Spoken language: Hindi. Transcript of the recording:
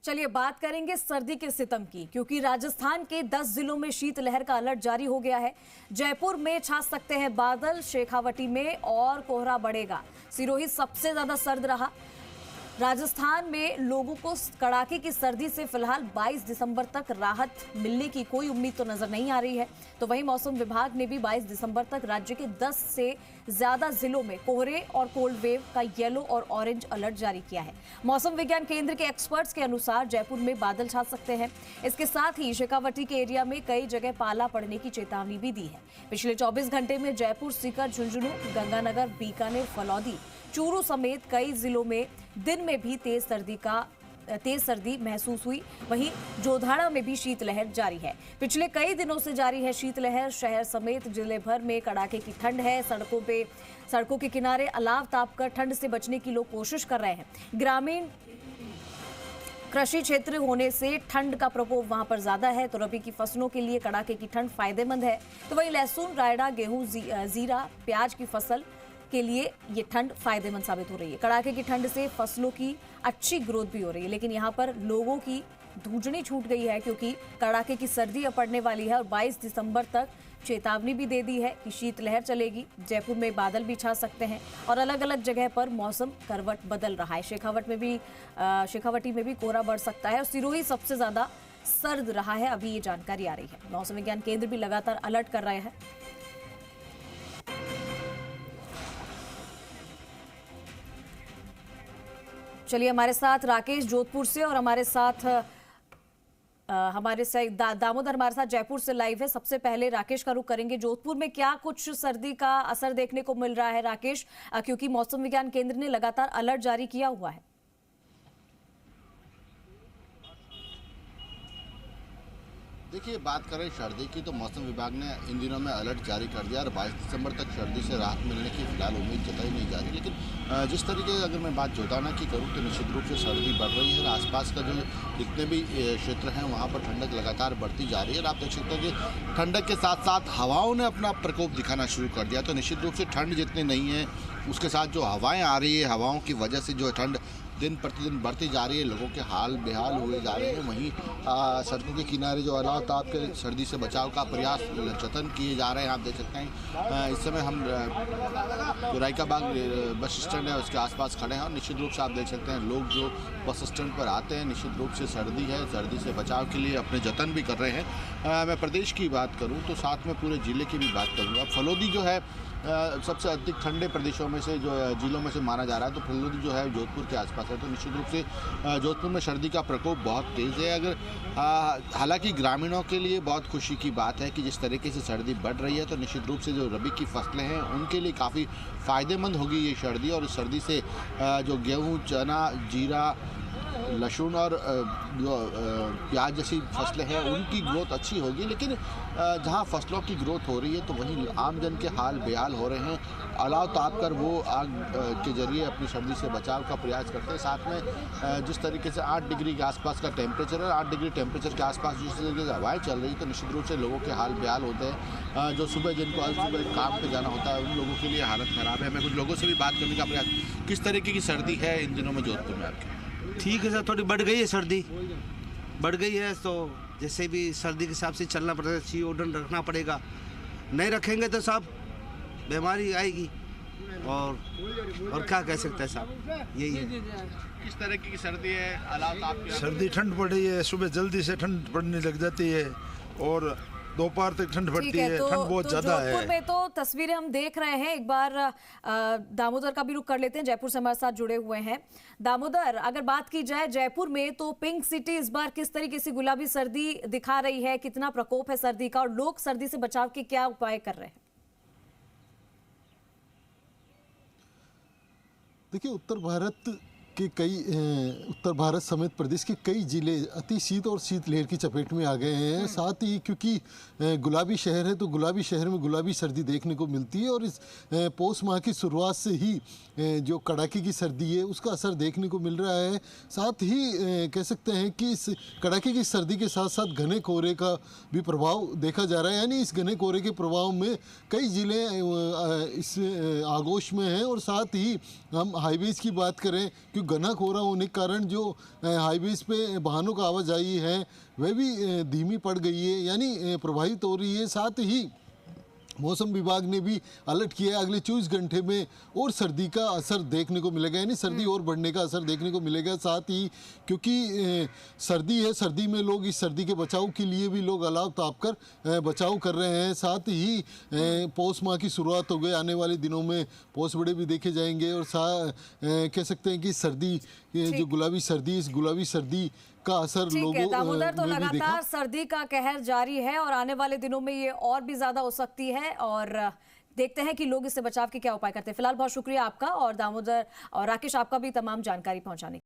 चलिए बात करेंगे सर्दी के सितम की, क्योंकि राजस्थान के 10 जिलों में शीतलहर का अलर्ट जारी हो गया है। जयपुर में छा सकते हैं बादल, शेखावटी में और कोहरा बढ़ेगा। सिरोही सबसे ज्यादा सर्द रहा। राजस्थान में लोगों को कड़ाके की सर्दी से फिलहाल 22 दिसंबर तक राहत मिलने की कोई उम्मीद तो नजर नहीं आ रही है। तो वहीं मौसम विभाग ने भी 22 दिसंबर तक राज्य के 10 से ज्यादा जिलों में कोहरे और कोल्ड वेव का येलो और ऑरेंज अलर्ट जारी किया है। मौसम विज्ञान केंद्र के एक्सपर्ट्स के अनुसार जयपुर में बादल छा सकते हैं। इसके साथ ही शेखावटी के एरिया में कई जगह पाला पड़ने की चेतावनी भी दी है। पिछले 24 घंटे में जयपुर, सीकर, झुंझुनू, गंगानगर, बीकानेर, फलौदी, चूरू समेत कई जिलों में दिन में भी तेज सर्दी महसूस हुई। वहीं जोधाड़ा में भी शीतलहर जारी है। पिछले कई दिनों से जारी है शीतलहर। शहर समेत जिले भर में कड़ाके की ठंड है। सड़कों के किनारे अलाव तापकर ठंड से बचने की लोग कोशिश कर रहे हैं। ग्रामीण कृषि क्षेत्र होने से ठंड का प्रकोप वहां पर ज्यादा है, तो रबी की फसलों के लिए कड़ाके की ठंड फायदेमंद है। तो वहीं लहसुन, रायडा, गेहूं, जीरा, प्याज की फसल के लिए ये ठंड फायदेमंद साबित हो रही है। कड़ाके की ठंड से फसलों की अच्छी ग्रोथ भी हो रही है, लेकिन यहाँ पर लोगों की धूजनी छूट गई है, क्योंकि कड़ाके की सर्दी अब पड़ने वाली है और 22 दिसंबर तक चेतावनी भी दे दी है कि शीतलहर चलेगी। जयपुर में बादल भी छा सकते हैं और अलग अलग जगह पर मौसम करवट बदल रहा है। शेखावटी में भी कोहरा बढ़ सकता है और सिरोही सबसे ज्यादा सर्द रहा है। अभी ये जानकारी आ रही है। मौसम विज्ञान केंद्र भी लगातार अलर्ट कर रहे हैं। चलिए हमारे साथ राकेश जोधपुर से और हमारे साथ दामोदर हमारे साथ जयपुर से लाइव है। सबसे पहले राकेश का रुख करेंगे। जोधपुर में क्या कुछ सर्दी का असर देखने को मिल रहा है राकेश, क्योंकि मौसम विज्ञान केंद्र ने लगातार अलर्ट जारी किया हुआ है। देखिए, बात करें सर्दी की तो मौसम विभाग ने इन दिनों में अलर्ट जारी कर दिया और 22 दिसंबर तक सर्दी से राहत मिलने की फिलहाल उम्मीद जताई नहीं जा रही। लेकिन जिस तरीके से अगर मैं बात जोधाना की करूं तो निश्चित रूप से सर्दी बढ़ रही है और आसपास का जो जितने भी क्षेत्र हैं वहां पर ठंडक लगातार बढ़ती जा रही है। और आप देख सकते हैं कि ठंडक के साथ साथ हवाओं ने अपना प्रकोप दिखाना शुरू कर दिया। तो निश्चित रूप से ठंड जितनी नहीं है, उसके साथ जो हवाएँ आ रही है, हवाओं की वजह से जो ठंड दिन प्रतिदिन बढ़ती जा रही है, लोगों के हाल बेहाल हुए जा रहे हैं। वहीं सड़कों के किनारे जो अलाव ताप के सर्दी से बचाव का प्रयास जतन किए जा रहे हैं। आप देख सकते हैं इस समय हम रायका बाग बस स्टैंड है उसके आसपास खड़े हैं और निश्चित रूप से आप देख सकते हैं लोग जो बस स्टैंड पर आते हैं निश्चित रूप से सर्दी है, सर्दी से बचाव के लिए अपने जतन भी कर रहे हैं। मैं प्रदेश की बात करूँ तो साथ में पूरे ज़िले की भी बात करूँगा। फलौदी जो है सबसे अधिक ठंडे प्रदेशों में से जो जिलों में से माना जा रहा है, तो फलौदी जो है जोधपुर के आसपास है। तो निश्चित रूप से जोधपुर में सर्दी का प्रकोप बहुत तेज़ है। अगर हालांकि ग्रामीणों के लिए बहुत खुशी की बात है कि जिस तरीके से सर्दी बढ़ रही है, तो निश्चित रूप से जो रबी की फसलें हैं उनके लिए काफ़ी फ़ायदेमंद होगी ये सर्दी। और इस सर्दी से जो गेहूँ, चना, जीरा, लहसुन और जो प्याज जैसी फसलें हैं उनकी ग्रोथ अच्छी होगी। लेकिन जहां फसलों की ग्रोथ हो रही है तो वहीं आमजन के हाल बेहाल हो रहे हैं। अलाव ताप कर वो आग के जरिए अपनी सर्दी से बचाव का प्रयास करते हैं। साथ में जिस तरीके से 8 डिग्री के आसपास का टेम्परेचर है, 8 डिग्री टेम्परेचर के आसपास जिस तरीके से हवाएँ चल रही है, तो निश्चित रूप से लोगों के हाल बेहाल होते हैं। जो सुबह जिनको आज सुबह काम पर जाना होता है उन लोगों के लिए हालत ख़राब है। मैं कुछ लोगों से भी बात करने का प्रयास, किस तरीके की सर्दी है इन दिनों में जोधपुर में आपकी? ठीक है सर, थोड़ी बढ़ गई है, सर्दी बढ़ गई है। तो जैसे भी सर्दी के हिसाब से चलना पड़ेगा, CO2 रखना पड़ेगा। नहीं रखेंगे तो साहब बीमारी आएगी। और क्या कह सकते हैं साहब, यही है। किस तरह की सर्दी है? अलाव ताप की सर्दी, ठंड पड़ रही है, सुबह जल्दी से ठंड पड़ने लग जाती है और दोपहर तक ठंड पड़ती है। ठंड बहुत ज्यादा है। जोधपुर में तो तस्वीरें हम देख रहे हैं। एक बार दामोदर का भी रुख कर लेते हैं, जयपुर से हमारे साथ जुड़े हुए हैं। दामोदर, अगर बात की जाए जयपुर में तो पिंक सिटी इस बार किस तरीके से गुलाबी सर्दी दिखा रही है, कितना प्रकोप है सर्दी का और लोग सर्दी से बचाव के क्या उपाय कर रहे हैं? देखिए, उत्तर भारत समेत प्रदेश के कई जिले अति शीत और शीतलहर की चपेट में आ गए हैं। साथ ही क्योंकि गुलाबी शहर है तो गुलाबी शहर में गुलाबी सर्दी देखने को मिलती है और इस पौष माह की शुरुआत से ही जो कड़ाके की सर्दी है उसका असर देखने को मिल रहा है। साथ ही कह सकते हैं कि इस कड़ाके की सर्दी के साथ साथ घने कोहरे का भी प्रभाव देखा जा रहा है। यानी इस घने कोहरे के प्रभाव में कई ज़िले इस आगोश में हैं। और साथ ही हम हाईवेज़ की बात करें, क्योंकि घना कोहरा होने के कारण जो हाईवेज पे वाहनों का आवाजाही है वह भी धीमी पड़ गई है, यानी प्रभावित हो रही है। साथ ही मौसम विभाग ने भी अलर्ट किया है अगले 24 घंटे में और सर्दी का असर देखने को मिलेगा, यानी सर्दी और बढ़ने का असर देखने को मिलेगा। साथ ही क्योंकि सर्दी है, सर्दी में लोग इस सर्दी के बचाव के लिए भी लोग अलाव ताप कर बचाव कर रहे हैं। साथ ही पौष माह की शुरुआत हो गई, आने वाले दिनों में पौष बड़े भी देखे जाएंगे और कह सकते हैं कि सर्दी जो गुलाबी सर्दी, इस गुलाबी सर्दी का असर लोगों दामोदर, तो में भी देखा। लगातार सर्दी का कहर जारी है और आने वाले दिनों में ये और भी ज्यादा हो सकती है और देखते हैं कि लोग इससे बचाव के क्या उपाय करते हैं। फिलहाल बहुत शुक्रिया आपका और दामोदर और राकेश आपका भी तमाम जानकारी पहुंचाने